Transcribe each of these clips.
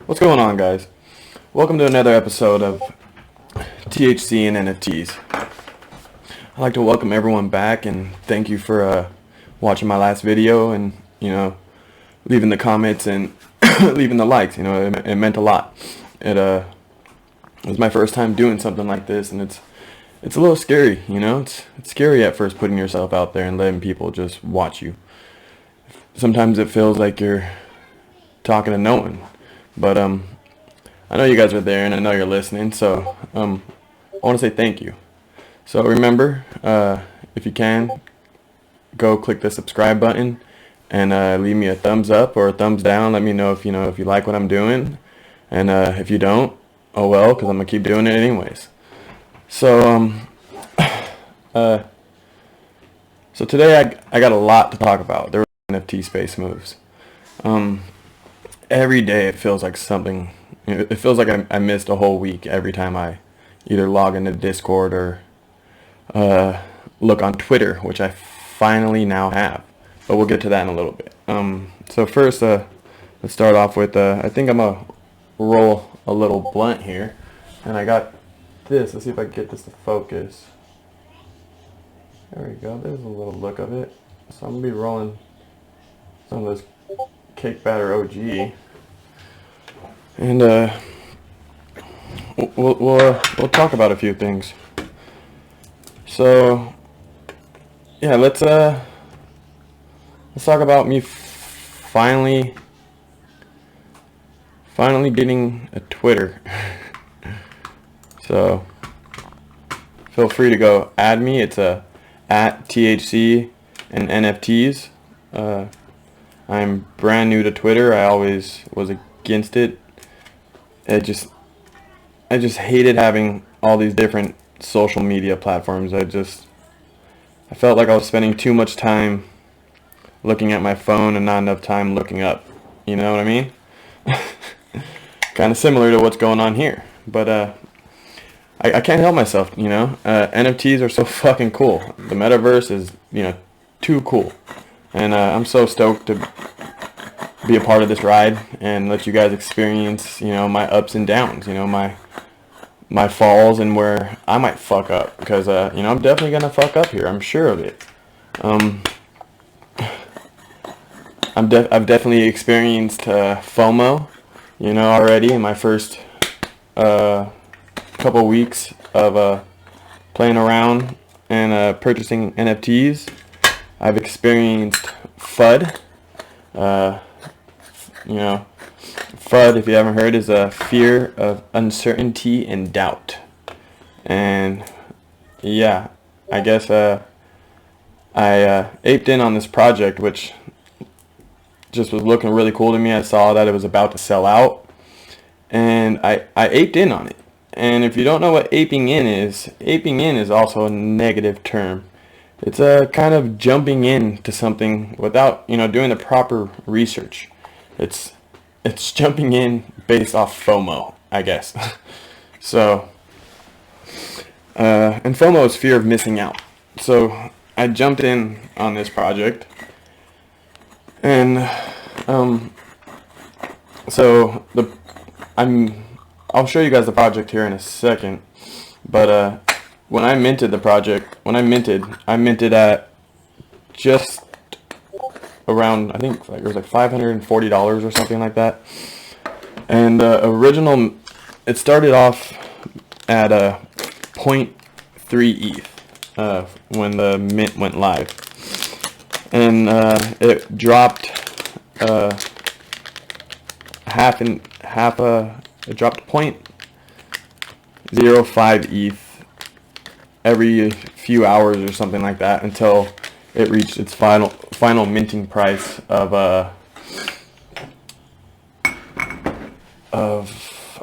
What's going on, guys? Welcome to another episode of THC and NFTs. I'd like to welcome everyone back and thank you for watching my last video and, leaving the comments and leaving the likes. It meant a lot. It was my first time doing something like this, and it's a little scary, It's scary at first putting yourself out there and letting people just watch you. Sometimes it feels like you're talking to no one. But I know you guys are there and I know you're listening, so I want to say thank you. So remember, if you can, go click the subscribe button and leave me a thumbs up or a thumbs down. Let me know if you like what I'm doing, and if you don't, oh well, because I'm gonna keep doing it anyways. So so today I got a lot to talk about. There were NFT space moves. Every day it feels like something. It feels like I missed a whole week every time I either log into Discord or look on Twitter, which I finally now have. But we'll get to that in a little bit. So first, let's start off with I think I'm gonna roll a little blunt here, and I got this. Let's see if I can get this to focus. There we go. There's a little look of it. So I'm gonna be rolling some of this cake batter OG, and we'll talk about a few things. So yeah, let's talk about me finally getting a Twitter. So feel free to go add me. It's at THC and NFTs. I'm brand new to Twitter. I always was against it. I just hated having all these different social media platforms. I felt like I was spending too much time looking at my phone and not enough time looking up. You know what I mean? Kind of similar to what's going on here. But I can't help myself, NFTs are so fucking cool. The metaverse is, too cool. And I'm so stoked to be a part of this ride and let you guys experience, my ups and downs, my falls and where I might fuck up. Because, I'm definitely going to fuck up here. I'm sure of it. I've definitely experienced FOMO, already in my first couple weeks of playing around and purchasing NFTs. I've experienced FUD. FUD, if you haven't heard, is a fear of uncertainty and doubt. And yeah, I guess I aped in on this project, which just was looking really cool to me. I saw that it was about to sell out, and I aped in on it. And if you don't know what aping in is also a negative term. It's a kind of jumping into something without, doing the proper research. It's jumping in based off FOMO, I guess. So, and FOMO is fear of missing out. So I jumped in on this project, and I'll show you guys the project here in a second, but when I minted the project, I minted at just around, I think it was like $540 or something like that. And it started off at a 0.3 ETH when the mint went live, and it dropped it dropped 0.05 ETH every few hours or something like that until it reached its final minting price of I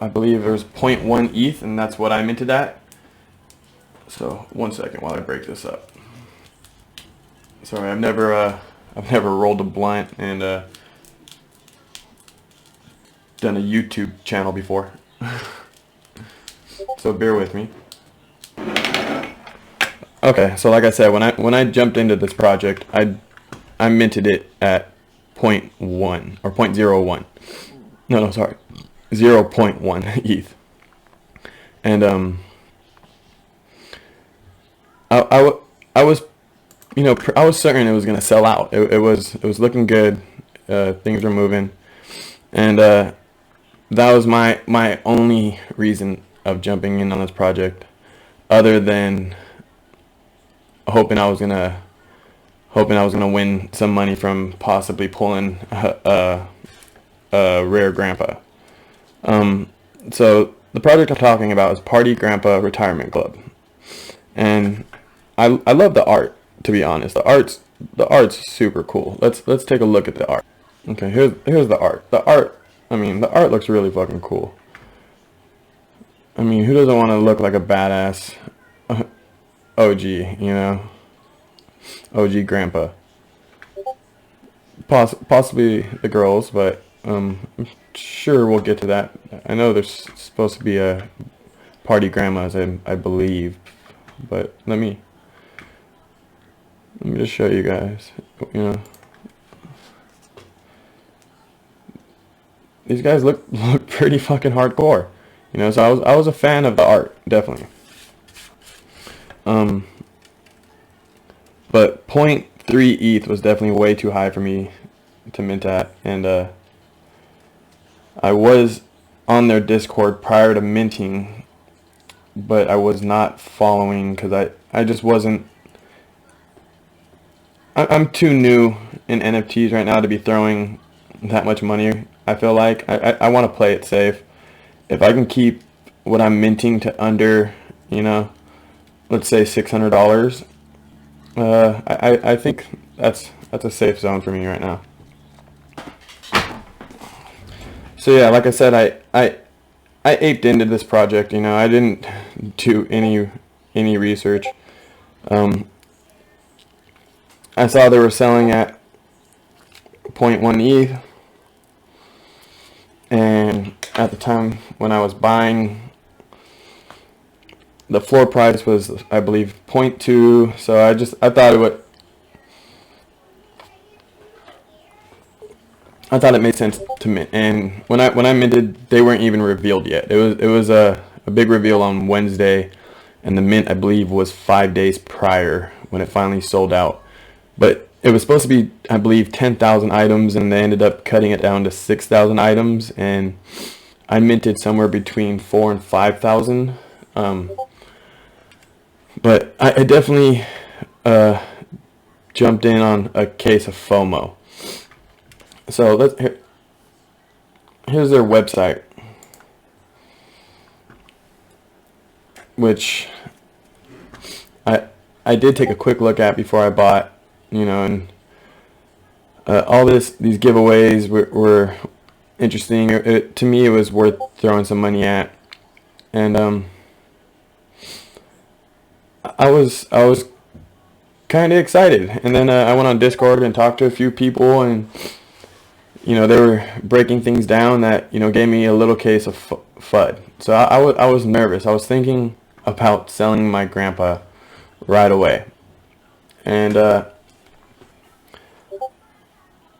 believe it was 0.1 ETH, and that's what I minted at. So 1 second while I break this up. Sorry, I've never rolled a blunt and done a YouTube channel before. So bear with me. Okay, so like I said, when I jumped into this project, I minted it at 0.1 or 0.01. No, sorry. 0.1 ETH. And I was, you know, I was certain it was gonna sell out. It was looking good. Things were moving, and that was my only reason of jumping in on this project, other than hoping I was gonna win some money from possibly pulling a rare grandpa. So the project I'm talking about is Party Grandpa Retirement Club, and I love the art. To be honest, the art's super cool. Let's take a look at the art. Okay, here's the art. I mean, the art looks really fucking cool. I mean, who doesn't want to look like a badass OG, you know? OG grandpa. Possibly the girls, but I'm sure we'll get to that. I know there's supposed to be a party grandmas, I believe, but let me just show you guys. You know, these guys look pretty fucking hardcore. You know, so I was a fan of the art, definitely. But 0.3 ETH was definitely way too high for me to mint at, and I was on their Discord prior to minting, but I was not following because I just wasn't. I'm too new in NFTs right now to be throwing that much money. I feel like I want to play it safe. If I can keep what I'm minting to under, you know, let's say $600, I think that's a safe zone for me right now. So yeah, like I said, I aped into this project. You know, I didn't do any research. I saw they were selling at 0.1 ETH, and at the time when I was buying, the floor price was, I believe, 0.2. So I thought it made sense to mint. And when I minted, they weren't even revealed yet. It was a big reveal on Wednesday, and the mint, I believe, was 5 days prior when it finally sold out. But it was supposed to be, I believe, 10,000 items, and they ended up cutting it down to 6,000 items, and I minted somewhere between 4,000 and 5,000. But I definitely jumped in on a case of FOMO. So here's their website, which I did take a quick look at before I bought, you know, and all these giveaways were interesting. To me, it was worth throwing some money at, and I was kind of excited. And then I went on Discord and talked to a few people, and you know, they were breaking things down that, you know, gave me a little case of FUD. So I was nervous. I was thinking about selling my grandpa right away, and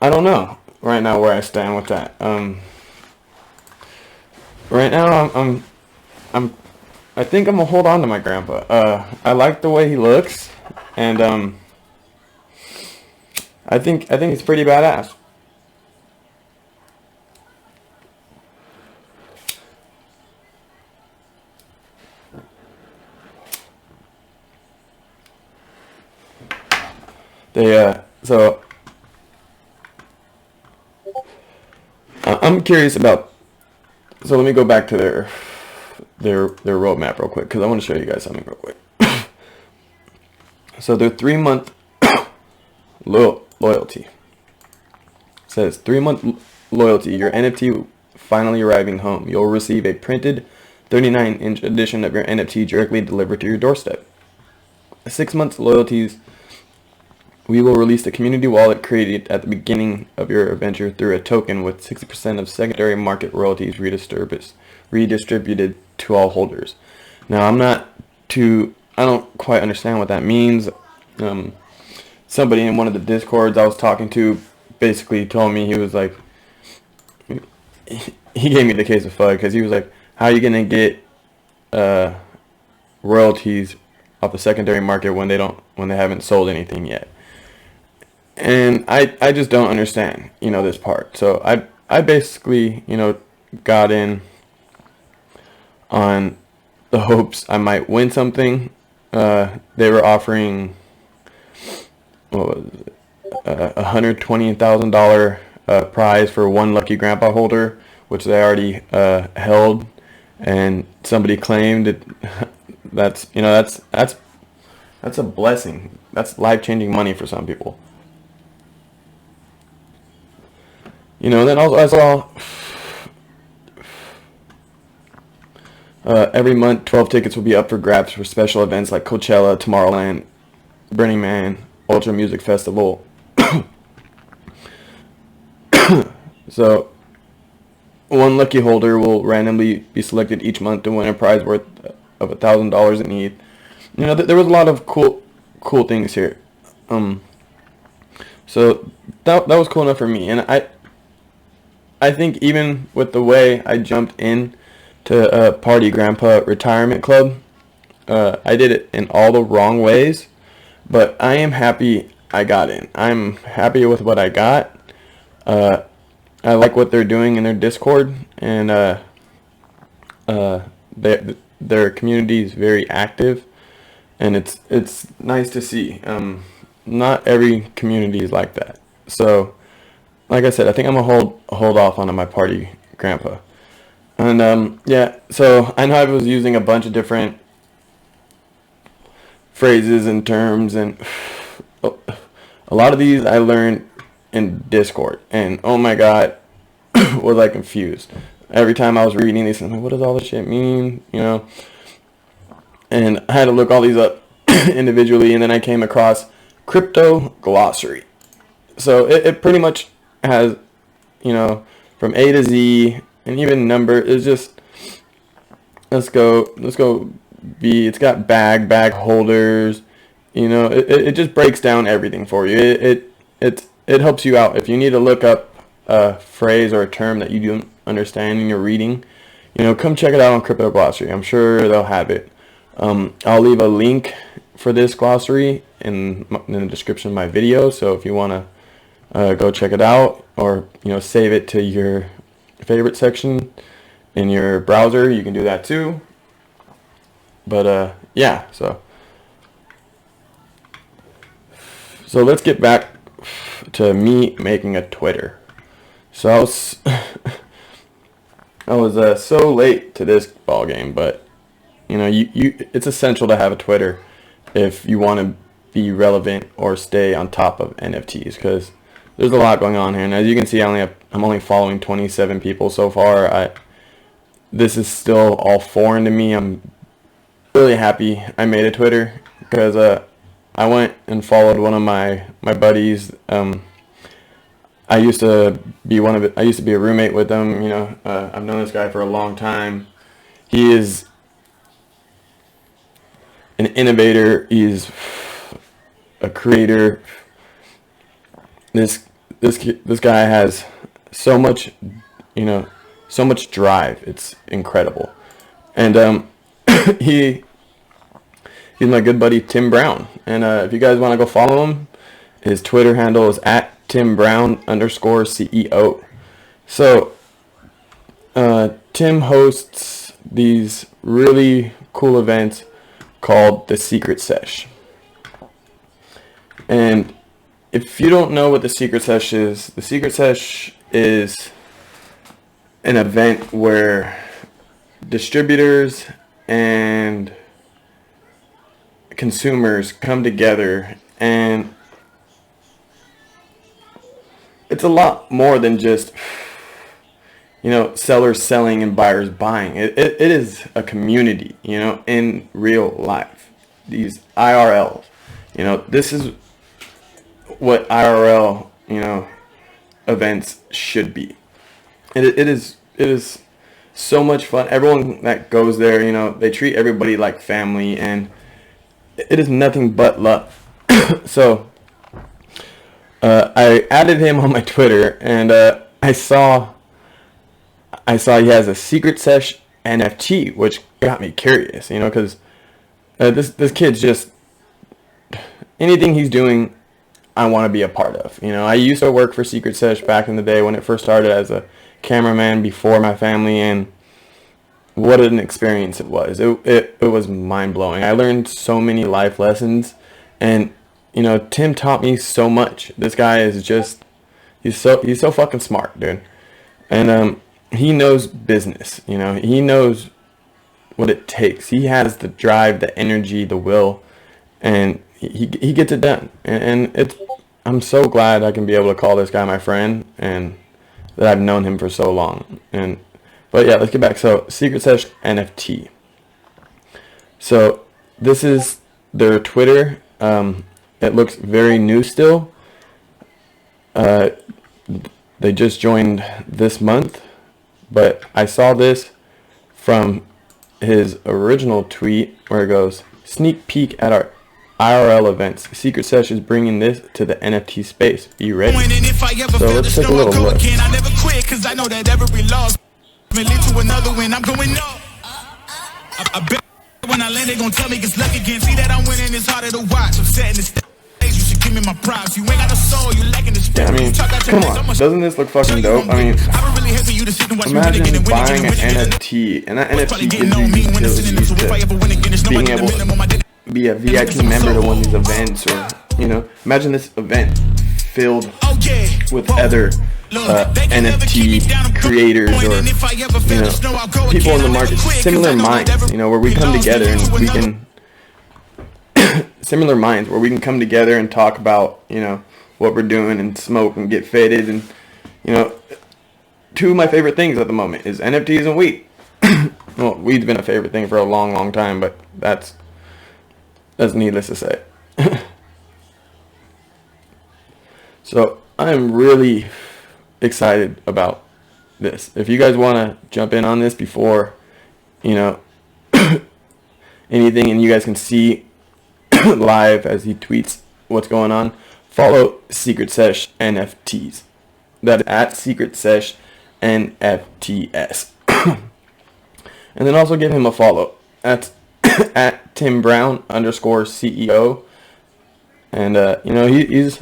I don't know right now where I stand with that. Right now I think I'm gonna hold on to my grandpa. I like the way he looks, and I think he's pretty badass. So I'm curious about. So let me go back to their roadmap real quick, because I want to show you guys something real quick. So their 3-month loyalty says 3-month loyalty. Your NFT finally arriving home. You'll receive a printed 39-inch edition of your NFT directly delivered to your doorstep. 6 months loyalties. We will release the community wallet created at the beginning of your adventure through a token with 60% of secondary market royalties redistributed to all holders. Now, I don't quite understand what that means. Somebody in one of the Discords I was talking to basically told me, he was like, he gave me the case of FUD because he was like, how are you gonna get royalties off the secondary market when they haven't sold anything yet? And I just don't understand, this part. So I basically, got in on the hopes I might win something. They were offering, what was it, $120,000 prize for one lucky grandpa holder, which they already held, and somebody claimed it. That's a blessing. That's life-changing money for some people. Then also I saw every month 12 tickets will be up for grabs for special events like Coachella, Tomorrowland, Burning Man, Ultra Music Festival. So one lucky holder will randomly be selected each month to win a prize worth of $1,000 in each. There was a lot of cool things here. So that was cool enough for me, and I think even with the way I jumped in to Party Grandpa Retirement Club, I did it in all the wrong ways, but I am happy I got in. I'm happy with what I got. I like what they're doing in their Discord, and their community is very active, and it's nice to see. Not every community is like that. So, like I said, I think I'm gonna hold off on my Party Grandpa. And yeah, so I know I was using a bunch of different phrases and terms, and a lot of these I learned in Discord, and oh my god, was I confused. Every time I was reading these, I'm like, what does all this shit mean? And I had to look all these up individually, and then I came across Crypto Glossary. So it pretty much has, from A to Z, and even number is just, let's go B. It's got bag holders, it just breaks down everything for you. It helps you out if you need to look up a phrase or a term that you don't understand in your reading. Come check it out on Crypto Glossary. I'm sure they'll have it. I'll leave a link for this glossary in the description of my video, so if you want to go check it out, or save it to your favorite section in your browser, you can do that too. But yeah, so let's get back to me making a Twitter. So I was so late to this ball game, but it's essential to have a Twitter if you want to be relevant or stay on top of NFTs, because there's a lot going on here. And as you can see, I'm only following 27 people so far. This is still all foreign to me. I'm really happy I made a Twitter, because I went and followed one of my buddies. I used to be a roommate with him. I've known this guy for a long time. He is an innovator. He's a creator. This guy has so much, so much drive. It's incredible. And he's my good buddy Tim Brown. And if you guys want to go follow him, his Twitter handle is @TimBrown_CEO. So Tim hosts these really cool events called the Secret Sesh. And if you don't know what the Secret Sesh is, the Secret Sesh is an event where distributors and consumers come together, and it's a lot more than just sellers selling and buyers buying. It is a community, in real life. These IRLs, this is what IRL, events should be. It is so much fun. Everyone that goes there, they treat everybody like family, and it is nothing but love. So I added him on my Twitter, and I saw I saw he has a Secret Sesh NFT, which got me curious, you know, because this kid's just, anything he's doing, I want to be a part of. You know, I used to work for Secret Sesh back in the day when it first started as a cameraman before my family, and what an experience it was. It was mind-blowing. I learned so many life lessons, and you know, Tim taught me so much. This guy is just, he's so fucking smart, dude. And he knows business, you know. He knows what it takes. He has the drive, the energy, the will, and he gets it done. And it's, I'm so glad I can be able to call this guy my friend, and that I've known him for so long. But yeah, let's get back. So Secret Sesh NFT. So this is their Twitter. It looks very new still. They just joined this month, but I saw this from his original tweet where it goes, "Sneak peek at our IRL events. Secret Sesh is bringing this to the NFT space. Be ready." So let's take a little look. When I land, they gon' tell me it's luck again. See that I'm winning, it's harder to watch. I'm setting the stage. You should give me my props. You ain't got a soul, you lacking the spirit. Yeah, I mean, come on. Doesn't this look fucking dope? I mean, imagine buying an NFT, and that NFT gives you utilities to being able to be a VIP member to one of these events, or, you know, imagine this event filled with other NFT creators, or, you know, people in the market, similar minds, you know, where we come together and we can similar minds where we can come together and talk about, you know, what we're doing and smoke and get faded. And, you know, two of my favorite things at the moment is NFTs and weed. Well, weed's been a favorite thing for a long time, but that's needless to say. So I'm really excited about this. If you guys want to jump in on this before, you know, anything, and you guys can see live as he tweets what's going on, follow Secret Sesh NFTs. That is at Secret Sesh NFTS. And then also give him a follow. That's at Tim Brown _CEO. And you know, he's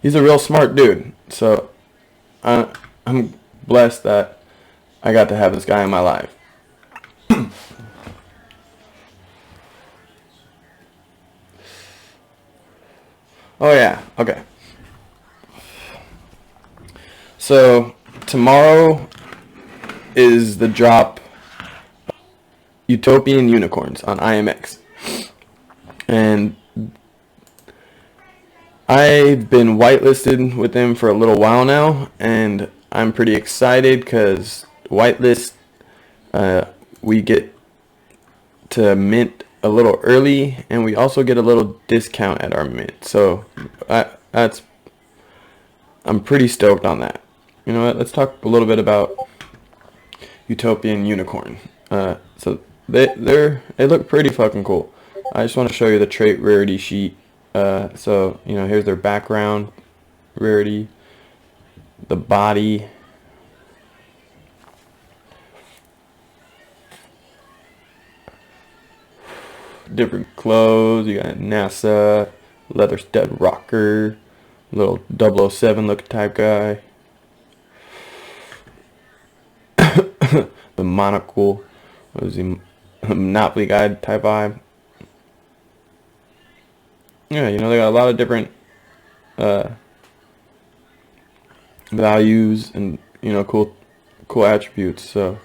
a real smart dude. So I'm blessed that I got to have this guy in my life. Oh yeah, okay. So tomorrow is the drop Utopian Unicorns on IMX. And I've been whitelisted with them for a little while now, and I'm pretty excited because whitelist, we get to mint a little early, and we also get a little discount at our mint. So I'm pretty stoked on that. You know what? Let's talk a little bit about Utopian Unicorn. So they look pretty fucking cool. I just want to show you the trait rarity sheet. So, you know, here's their background rarity, the body, different clothes. You got NASA, leather stud rocker, little 007 look type guy, the monocle, what was he, Monopoly guy type vibe. Yeah, you know, they got a lot of different values and, you know, cool attributes. So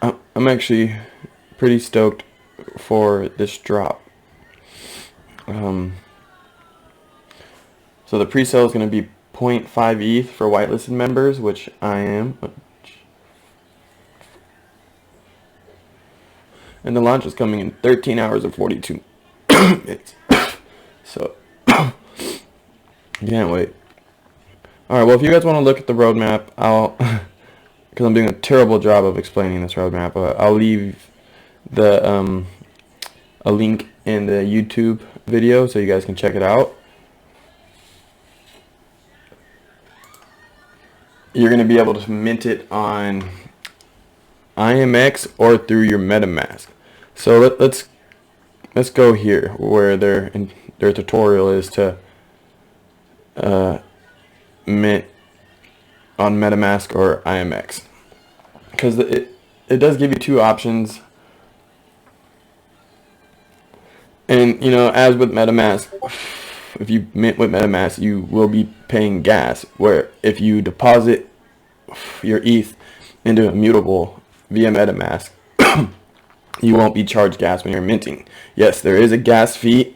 I'm actually pretty stoked for this drop. So the pre-sale is going to be 0.5 ETH for whitelisted members, which I am. And the launch is coming in 13 hours and 42 minutes. So can't wait. Alright, well, if you guys want to look at the roadmap, because I'm doing a terrible job of explaining this roadmap, I'll leave the a link in the YouTube video so you guys can check it out. you're going to be able to mint it on IMX or through your MetaMask. So let's go here where their tutorial is to mint on MetaMask or IMX, because it does give you two options. And as with MetaMask, if you mint with MetaMask, you will be paying gas, where if you deposit your ETH into Immutable via MetaMask, you won't be charged gas when you're minting. Yes, there is a gas fee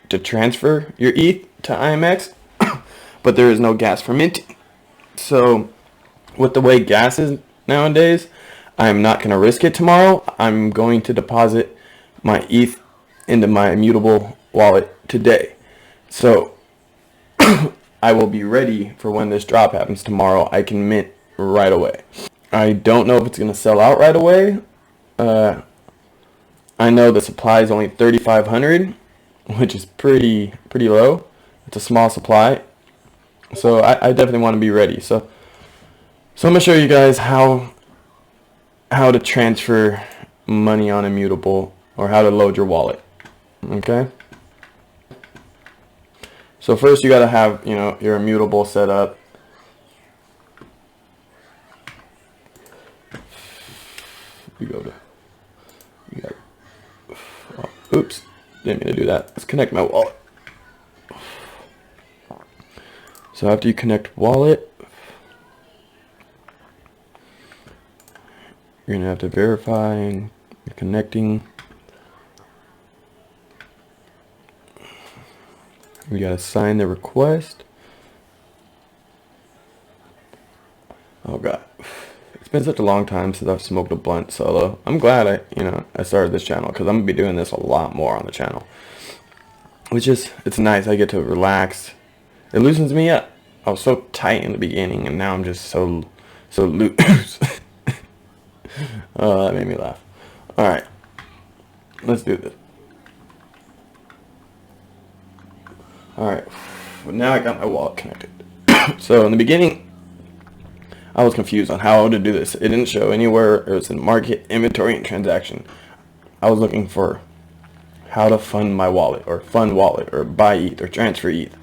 to transfer your ETH to IMX, but there is no gas for minting. So with the way gas is nowadays, I'm not going to risk it tomorrow. I'm going to deposit my ETH into my Immutable wallet today. So I will be ready for when this drop happens tomorrow. I can mint right away. I don't know if it's going to sell out right away. I know the supply is only 3,500, which is pretty low. It's a small supply. So I definitely want to be ready. So I'm going to show you guys how to transfer money on Immutable, or how to load your wallet. Okay? So first you got to have, your Immutable set up. Oops, didn't mean to do that. Let's connect my wallet. So after you connect wallet, you're gonna have to verify you're connecting. You gotta sign the request. Oh god, it's been such a long time since I've smoked a blunt solo. I'm glad I started this channel, because I'm gonna be doing this a lot more on the channel. It's nice. I get to relax. It loosens me up. I was so tight in the beginning, and now I'm just so loose. Oh, that made me laugh. All right, let's do this. All right, now I got my wallet connected. So in the beginning, I was confused on how to do this. It didn't show anywhere. It was in market, inventory, and transaction. I was looking for how to fund my wallet, or fund wallet, or buy ETH, or transfer ETH.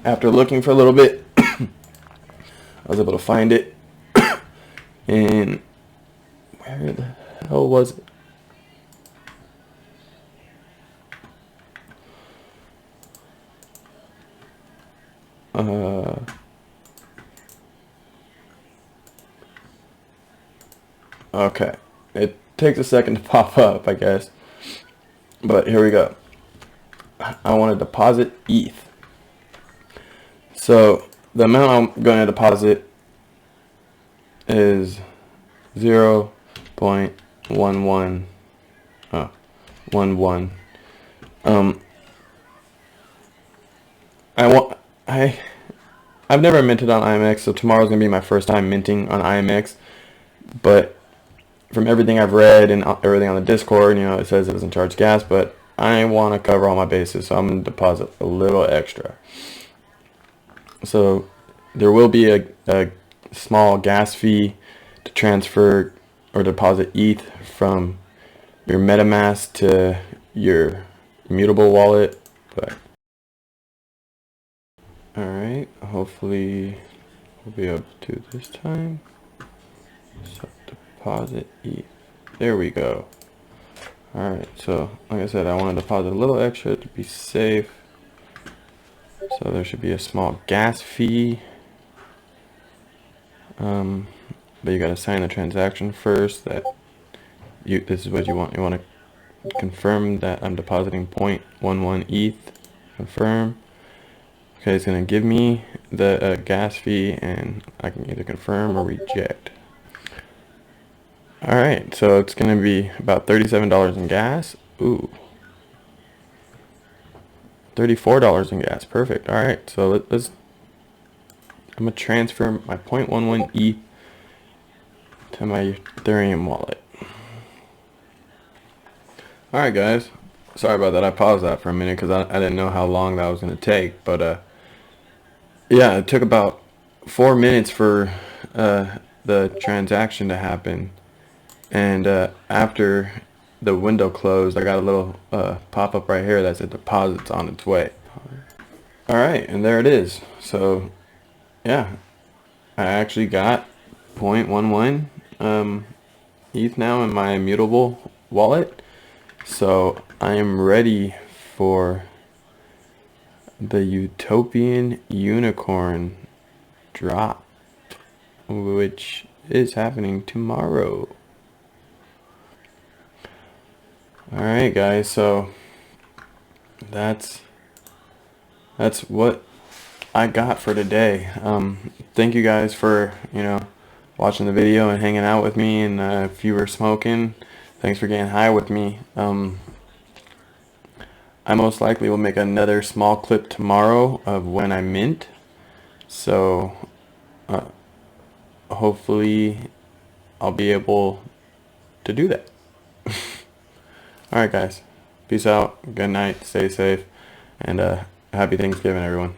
After looking for a little bit, I was able to find it. And where the hell was it? Okay, it takes a second to pop up, I guess, but here we go. I want to deposit ETH. So the amount I'm going to deposit is 0.11 11. I've never minted on IMX, so tomorrow's gonna be my first time minting on IMX. But from everything I've read and everything on the Discord, it says it doesn't charge gas, but I want to cover all my bases, so I'm gonna deposit a little extra. So there will be a small gas fee to transfer or deposit ETH from your MetaMask to your Immutable wallet, but alright, hopefully we'll be able to do this time. So deposit ETH. There we go. Alright, so like I said, I want to deposit a little extra to be safe. So there should be a small gas fee. But you gotta sign the transaction first, that this is what you want. You want to confirm that I'm depositing 0.11 ETH. Confirm. Okay, it's gonna give me the gas fee, and I can either confirm or reject. Alright, so it's gonna be about $37 in gas. Ooh. $34 in gas. Perfect. Alright, so I'm gonna transfer my 0.11 ETH to my Ethereum wallet. Alright guys, sorry about that. I paused that for a minute because I didn't know how long that was gonna take, but Yeah, it took about 4 minutes for the transaction to happen, and after the window closed, I got a little pop-up right here that said deposits on its way. All right, and there it is. So yeah, I actually got 0.11 ETH now in my Immutable wallet, so I am ready for the Utopian Unicorn drop, which is happening tomorrow. Alright guys, so that's what I got for today. Thank you guys for, watching the video and hanging out with me, and if you were smoking, thanks for getting high with me. I most likely will make another small clip tomorrow of when I mint, so hopefully I'll be able to do that. Alright guys, peace out, good night, stay safe, and happy Thanksgiving everyone.